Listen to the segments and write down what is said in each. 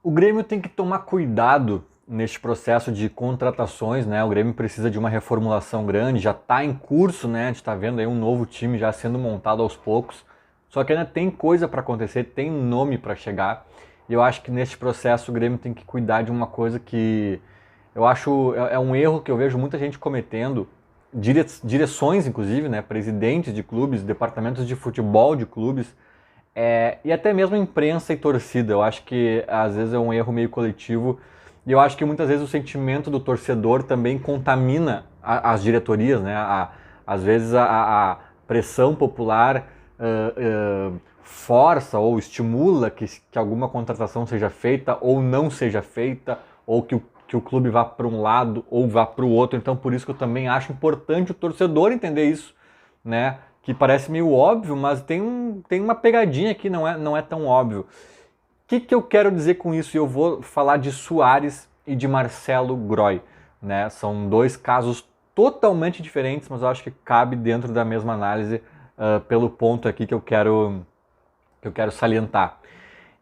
O Grêmio tem que tomar cuidado neste processo de contratações, né? O Grêmio precisa de uma reformulação grande, já está em curso, né? A gente está vendo aí um novo time já sendo montado aos poucos. Só que ainda tem coisa para acontecer, tem nome para chegar. E eu acho que neste processo o Grêmio tem que cuidar de uma coisa que eu acho é um erro que eu vejo muita gente cometendo, direções inclusive, né? Presidentes de clubes, departamentos de futebol de clubes. E até mesmo imprensa e torcida, eu acho que às vezes é um erro meio coletivo e eu acho que muitas vezes o sentimento do torcedor também contamina as diretorias, né? Às vezes a pressão popular força ou estimula que alguma contratação seja feita ou não seja feita, ou que o clube vá para um lado ou vá para o outro. Então por isso que eu também acho importante o torcedor entender isso, né? Que parece meio óbvio, mas tem uma pegadinha aqui, não é tão óbvio. O que eu quero dizer com isso? Eu vou falar de Soares e de Marcelo Groy, né? São dois casos totalmente diferentes, mas eu acho que cabe dentro da mesma análise pelo ponto aqui que eu quero salientar.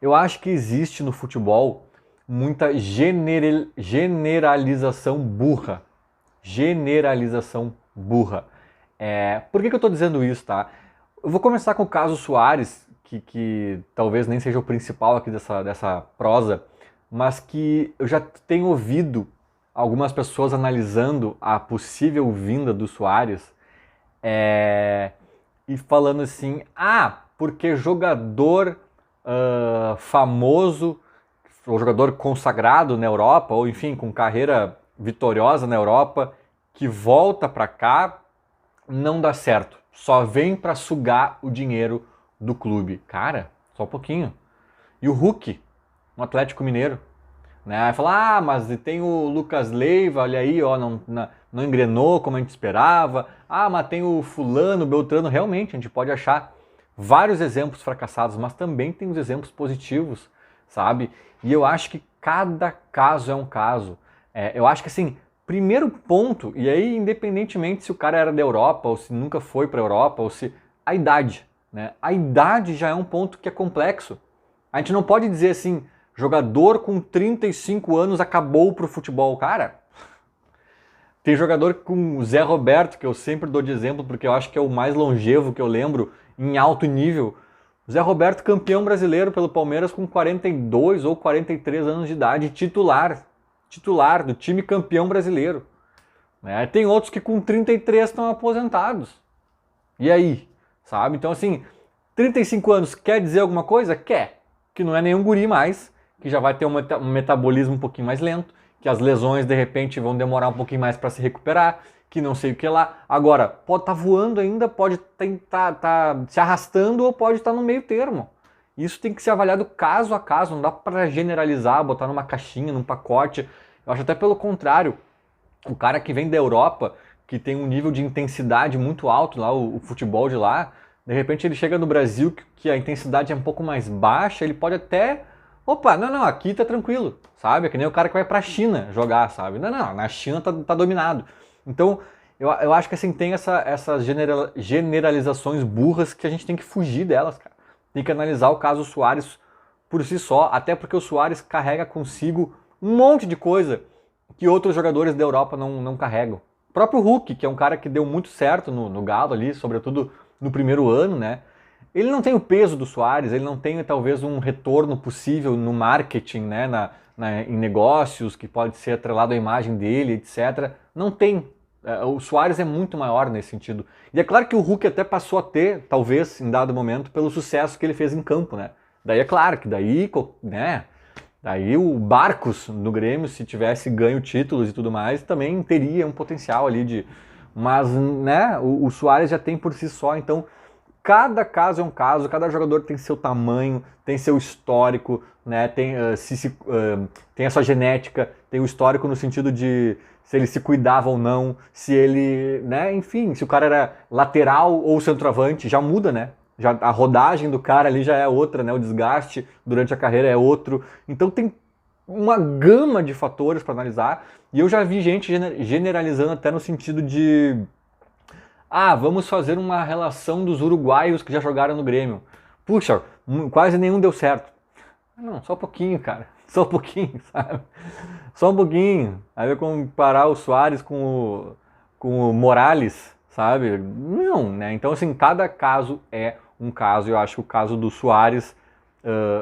Eu acho que existe no futebol muita generalização burra. Generalização burra. Por que eu estou dizendo isso, tá? Eu vou começar com o caso Soares, que talvez nem seja o principal aqui dessa prosa, mas que eu já tenho ouvido algumas pessoas analisando a possível vinda do Soares e falando assim, porque jogador famoso, ou jogador consagrado na Europa, ou enfim, com carreira vitoriosa na Europa, que volta para cá, não dá certo. Só vem para sugar o dinheiro do clube. Cara, só um pouquinho. E o Hulk, no Atlético Mineiro, né? Aí fala, mas tem o Lucas Leiva, olha aí, ó, não engrenou como a gente esperava. Mas tem o fulano, o Beltrano. Realmente, a gente pode achar vários exemplos fracassados, mas também tem os exemplos positivos, sabe? E eu acho que cada caso é um caso. Eu acho que assim, primeiro ponto, e aí independentemente se o cara era da Europa ou se nunca foi para a Europa, ou se a idade, né? A idade já é um ponto que é complexo. A gente não pode dizer assim, jogador com 35 anos acabou pro futebol. Cara, tem jogador com o Zé Roberto, que eu sempre dou de exemplo, porque eu acho que é o mais longevo que eu lembro, em alto nível. Zé Roberto, campeão brasileiro pelo Palmeiras com 42 ou 43 anos de idade, titular do time campeão brasileiro. Tem outros que com 33 estão aposentados. E aí? Sabe? Então assim, 35 anos quer dizer alguma coisa? Quer. Que não é nenhum guri mais, que já vai ter um metabolismo um pouquinho mais lento, que as lesões de repente vão demorar um pouquinho mais para se recuperar, que não sei o que lá. Agora, pode estar voando ainda, pode estar se arrastando ou pode estar no meio termo. Isso tem que ser avaliado caso a caso, não dá para generalizar, botar numa caixinha, num pacote. Eu acho até pelo contrário. O cara que vem da Europa, que tem um nível de intensidade muito alto lá, o futebol de lá, de repente ele chega no Brasil, que a intensidade é um pouco mais baixa, ele pode até... Opa, não, aqui tá tranquilo, sabe? É que nem o cara que vai pra China jogar, sabe? Não, na China tá dominado. Então, eu acho que assim, tem essas generalizações burras que a gente tem que fugir delas, cara. Tem que analisar o caso Soares por si só, até porque o Soares carrega consigo um monte de coisa que outros jogadores da Europa não carregam. O próprio Hulk, que é um cara que deu muito certo no Galo ali, sobretudo no primeiro ano, né? Ele não tem o peso do Soares, ele não tem talvez um retorno possível no marketing, né? Em negócios, que pode ser atrelado à imagem dele, etc. Não tem. O Soares é muito maior nesse sentido. E é claro que o Hulk até passou a ter, talvez, em dado momento, pelo sucesso que ele fez em campo, né? Daí é claro que né? Daí o Barcos no Grêmio, se tivesse ganho títulos e tudo mais, também teria um potencial ali de... Mas, né, o Soares já tem por si só, então cada caso é um caso, cada jogador tem seu tamanho, tem seu histórico, né, tem a sua genética, tem o histórico no sentido de se ele se cuidava ou não, se ele, né, enfim, se o cara era lateral ou centroavante, já muda, né? Já, a rodagem do cara ali já é outra, né? O desgaste durante a carreira é outro. Então tem uma gama de fatores para analisar. E eu já vi gente generalizando até no sentido de... vamos fazer uma relação dos uruguaios que já jogaram no Grêmio. Puxa, quase nenhum deu certo. Não, só um pouquinho, cara. Só um pouquinho, sabe? Só um pouquinho. Aí vai comparar o Suárez com o Morales, sabe? Não, né? Então, assim, cada caso é um caso. Eu acho que o caso do Suárez,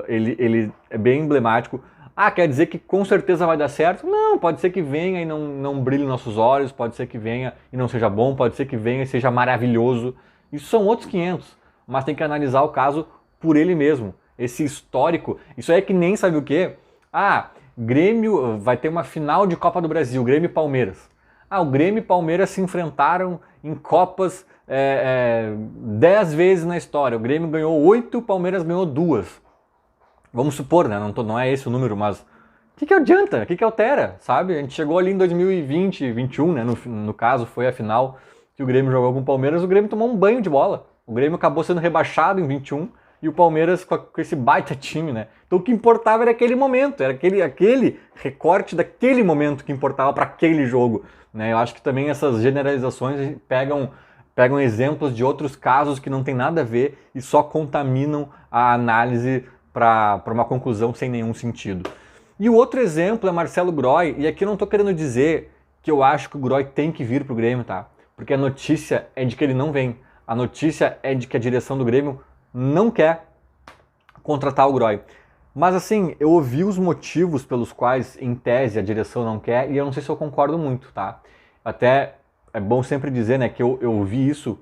ele é bem emblemático. Ah, quer dizer que com certeza vai dar certo? Não, pode ser que venha e não brilhe nossos olhos, pode ser que venha e não seja bom, pode ser que venha e seja maravilhoso. Isso são outros 500, mas tem que analisar o caso por ele mesmo. Esse histórico, isso aí é que nem sabe o quê? Ah, Grêmio vai ter uma final de Copa do Brasil, Grêmio e Palmeiras. Ah, o Grêmio e Palmeiras se enfrentaram em Copas 10 vezes na história. O Grêmio ganhou 8, o Palmeiras ganhou 2. Vamos supor, né? Não é esse o número, mas o que adianta? O que altera, sabe? A gente chegou ali em 2020, 2021, né? No caso, foi a final que o Grêmio jogou com o Palmeiras, o Grêmio tomou um banho de bola. O Grêmio acabou sendo rebaixado em 21 e o Palmeiras com esse baita time, né? Então o que importava era aquele momento, era aquele recorte daquele momento que importava para aquele jogo, né? Eu acho que também essas generalizações pegam exemplos de outros casos que não tem nada a ver e só contaminam a análise para uma conclusão sem nenhum sentido. E o outro exemplo é Marcelo Groy, e aqui eu não estou querendo dizer que eu acho que o Groy tem que vir para o Grêmio, tá? Porque a notícia é de que ele não vem. A notícia é de que a direção do Grêmio não quer contratar o Groy. Mas assim, eu ouvi os motivos pelos quais, em tese, a direção não quer, e eu não sei se eu concordo muito, tá? Até é bom sempre dizer, né, que eu ouvi isso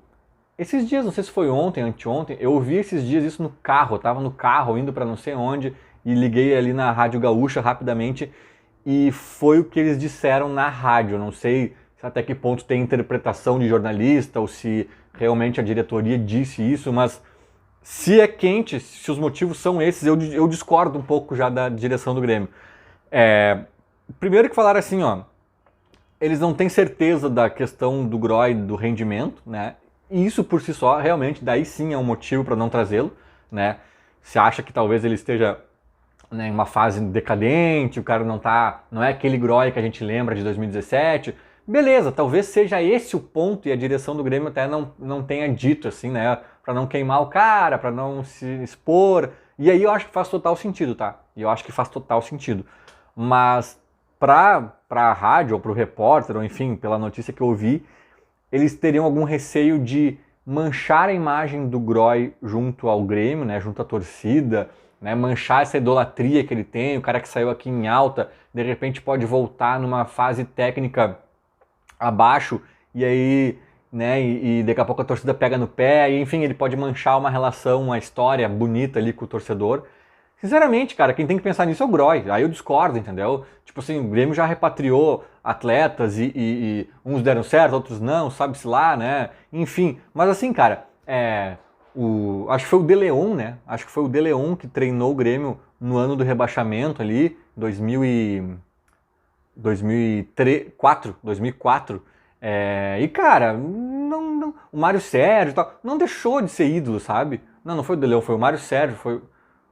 esses dias, não sei se foi ontem, anteontem, eu ouvi esses dias isso no carro, eu tava no carro indo para não sei onde e liguei ali na Rádio Gaúcha rapidamente e foi o que eles disseram na rádio. Eu não sei até que ponto tem interpretação de jornalista ou se realmente a diretoria disse isso, mas se é quente, se os motivos são esses, eu discordo um pouco já da direção do Grêmio. Primeiro que falaram assim, ó, eles não têm certeza da questão do Groy, do rendimento, né? E isso por si só, realmente, daí sim é um motivo para não trazê-lo, né? Se acha que talvez ele esteja, né, em uma fase decadente, o cara não é aquele Groy que a gente lembra de 2017, beleza, talvez seja esse o ponto e a direção do Grêmio até não tenha dito assim, né? Para não queimar o cara, para não se expor. E aí eu acho que faz total sentido, tá? E eu acho que faz total sentido. Mas para a rádio ou para o repórter, ou enfim, pela notícia que eu ouvi, eles teriam algum receio de manchar a imagem do Groy junto ao Grêmio, né, junto à torcida, né, manchar essa idolatria que ele tem, o cara que saiu aqui em alta, de repente pode voltar numa fase técnica abaixo, e aí, né, e daqui a pouco a torcida pega no pé, e enfim, ele pode manchar uma relação, uma história bonita ali com o torcedor. Sinceramente, cara, quem tem que pensar nisso é o Groy. Aí eu discordo, entendeu? Tipo assim, o Grêmio já repatriou atletas e uns deram certo, outros não, sabe-se lá, né? Enfim, mas assim, cara, acho que foi o De Leon, né? Acho que foi o De Leon que treinou o Grêmio no ano do rebaixamento ali, 2004. E cara, o Mário Sérgio e tal, não deixou de ser ídolo, sabe? Não foi o De Leon, foi o Mário Sérgio, foi...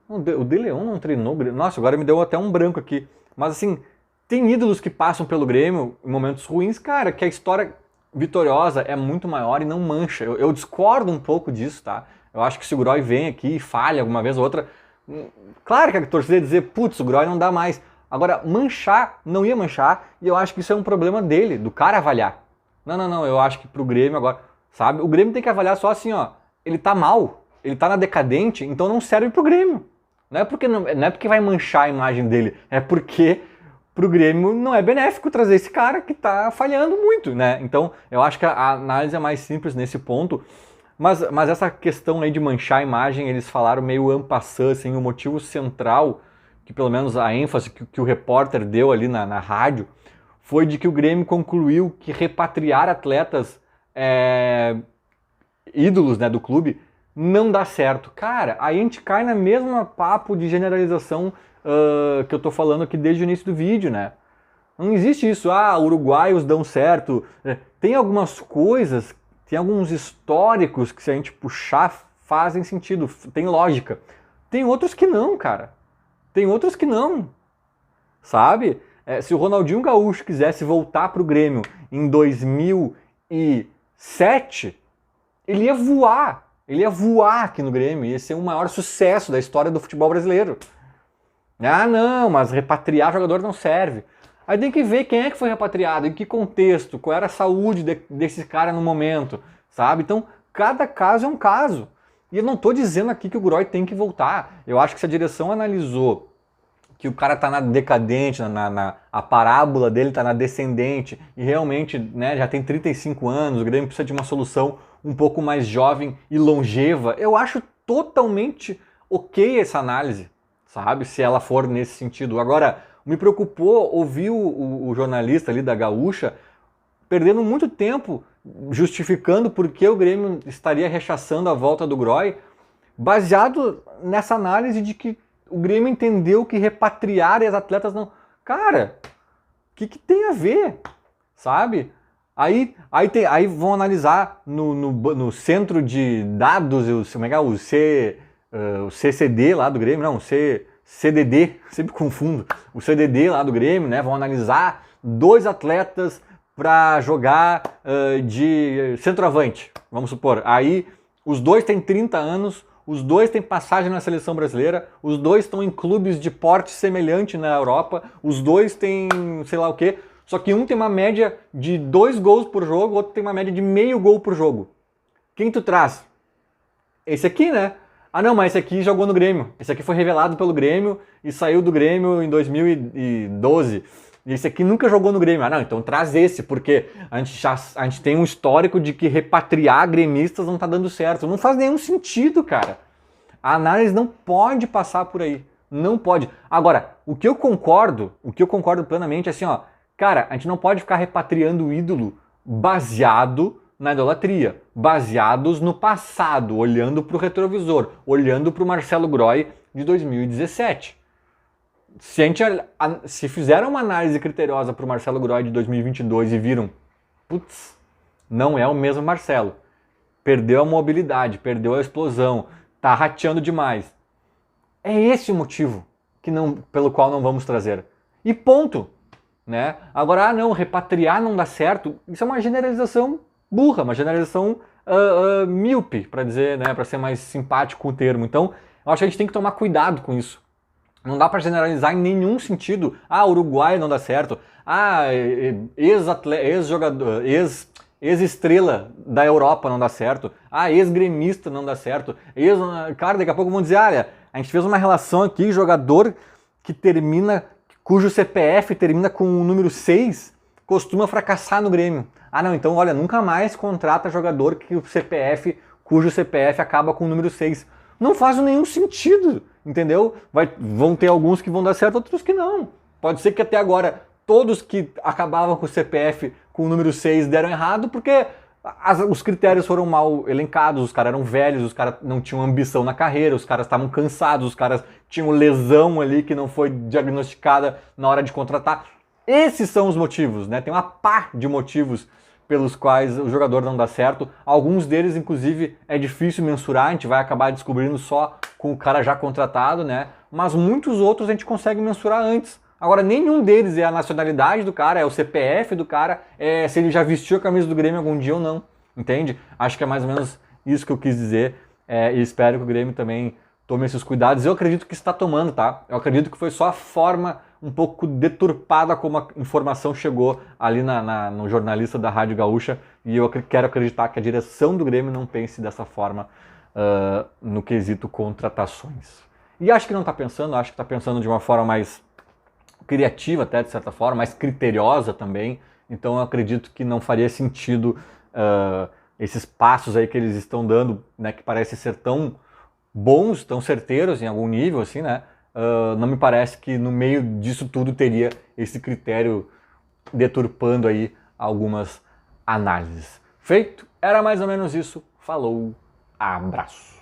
O De Leon não treinou o Grêmio. Nossa, agora me deu até um branco aqui. Mas assim, tem ídolos que passam pelo Grêmio em momentos ruins, cara, que a história vitoriosa é muito maior e não mancha. Eu discordo um pouco disso, tá? Eu acho que se o Groy vem aqui e falha alguma vez ou outra, claro que a torcida ia dizer, putz, o Groy não dá mais. Agora, manchar, não ia manchar, e eu acho que isso é um problema dele, do cara avaliar. Não, eu acho que pro Grêmio agora, sabe? O Grêmio tem que avaliar só assim, ó, ele tá mal, ele tá na decadente, então não serve pro Grêmio. Não é porque vai manchar a imagem dele, é porque pro Grêmio não é benéfico trazer esse cara que tá falhando muito, né? Então, eu acho que a análise é mais simples nesse ponto, mas essa questão aí de manchar a imagem, eles falaram meio en passant, assim, o motivo central, que pelo menos a ênfase que o repórter deu ali na rádio, foi de que o Grêmio concluiu que repatriar atletas ídolos, né, do clube não dá certo. Cara, aí a gente cai na mesma papo de generalização que eu tô falando aqui desde o início do vídeo, né? Não existe isso, uruguaios dão certo. Tem algumas coisas, tem alguns históricos que se a gente puxar fazem sentido, tem lógica. Tem outros que não, cara. Tem outros que não, sabe? Se o Ronaldinho Gaúcho quisesse voltar pro Grêmio em 2007, ele ia voar. Ele ia voar aqui no Grêmio, ia ser o maior sucesso da história do futebol brasileiro. Ah, não, mas repatriar jogador não serve. Aí tem que ver quem é que foi repatriado, em que contexto, qual era a saúde desse cara no momento, sabe? Então, cada caso é um caso. E eu não estou dizendo aqui que o Groy tem que voltar. Eu acho que se a direção analisou que o cara tá na decadente, a parábola dele tá na descendente e realmente, né, já tem 35 anos, o Grêmio precisa de uma solução um pouco mais jovem e longeva, eu acho totalmente ok essa análise, sabe? Se ela for nesse sentido. Agora, me preocupou ouvir o jornalista ali da Gaúcha perdendo muito tempo justificando por que o Grêmio estaria rechaçando a volta do Groy, baseado nessa análise de que o Grêmio entendeu que repatriar os atletas não. Cara, o que tem a ver? Sabe? Aí vão analisar no centro de dados, como é que é? O CCD lá do Grêmio, não, CDD, sempre confundo. O CDD lá do Grêmio, né? Vão analisar 2 atletas para jogar de centroavante, vamos supor. Aí os 2 têm 30 anos, os 2 têm passagem na seleção brasileira, os 2 estão em clubes de porte semelhante na Europa, os 2 têm sei lá o quê, só que um tem uma média de 2 gols por jogo, o outro tem uma média de meio gol por jogo. Quem tu traz? Esse aqui, né? Ah não, mas esse aqui jogou no Grêmio. Esse aqui foi revelado pelo Grêmio e saiu do Grêmio em 2012. E esse aqui nunca jogou no Grêmio. Ah não, então traz esse, porque a gente tem um histórico de que repatriar gremistas não tá dando certo. Não faz nenhum sentido, cara. A análise não pode passar por aí. Não pode. Agora, o que eu concordo plenamente é assim, ó. Cara, a gente não pode ficar repatriando o ídolo baseado na idolatria, baseados no passado, olhando para o retrovisor, olhando para o Marcelo Groy de 2017. Se fizeram uma análise criteriosa para o Marcelo Groy de 2022 e viram, putz, não é o mesmo Marcelo. Perdeu a mobilidade, perdeu a explosão, tá rateando demais. É esse o motivo pelo qual não vamos trazer. E ponto. Né? Agora, não, repatriar não dá certo, isso é uma generalização burra, uma generalização míope, para dizer, né, para ser mais simpático o termo. Então, eu acho que a gente tem que tomar cuidado com isso. Não dá para generalizar em nenhum sentido. Ah, Uruguai não dá certo. Ah, ex-jogador, ex-estrela da Europa não dá certo. Ah, ex-gremista não dá certo. Cara, daqui a pouco vão dizer, olha, a gente fez uma relação aqui, jogador que cujo CPF termina com o número 6, costuma fracassar no Grêmio. Ah não, então olha, nunca mais contrata jogador cujo CPF acaba com o número 6. Não faz nenhum sentido, entendeu? Vão ter alguns que vão dar certo, outros que não. Pode ser que até agora todos que acabavam com o CPF com o número 6 deram errado porque os critérios foram mal elencados, os caras eram velhos, os caras não tinham ambição na carreira, os caras estavam cansados, os caras tinham lesão ali que não foi diagnosticada na hora de contratar. Esses são os motivos, né? Tem uma pá de motivos pelos quais o jogador não dá certo. Alguns deles, inclusive, é difícil mensurar, a gente vai acabar descobrindo só com o cara já contratado, né? Mas muitos outros a gente consegue mensurar antes. Agora, nenhum deles é a nacionalidade do cara, é o CPF do cara, é se ele já vestiu a camisa do Grêmio algum dia ou não, entende? Acho que é mais ou menos isso que eu quis dizer e espero que o Grêmio também tome esses cuidados. Eu acredito que está tomando, tá? Eu acredito que foi só a forma um pouco deturpada como a informação chegou ali no jornalista da Rádio Gaúcha e eu quero acreditar que a direção do Grêmio não pense dessa forma no quesito contratações. E acho que não está pensando, acho que está pensando de uma forma mais criativa até, de certa forma, mais criteriosa também. Então eu acredito que não faria sentido esses passos aí que eles estão dando, né, que parecem ser tão bons, tão certeiros em algum nível, assim, né? Não me parece que no meio disso tudo teria esse critério deturpando aí algumas análises. Feito? Era mais ou menos isso. Falou, abraço.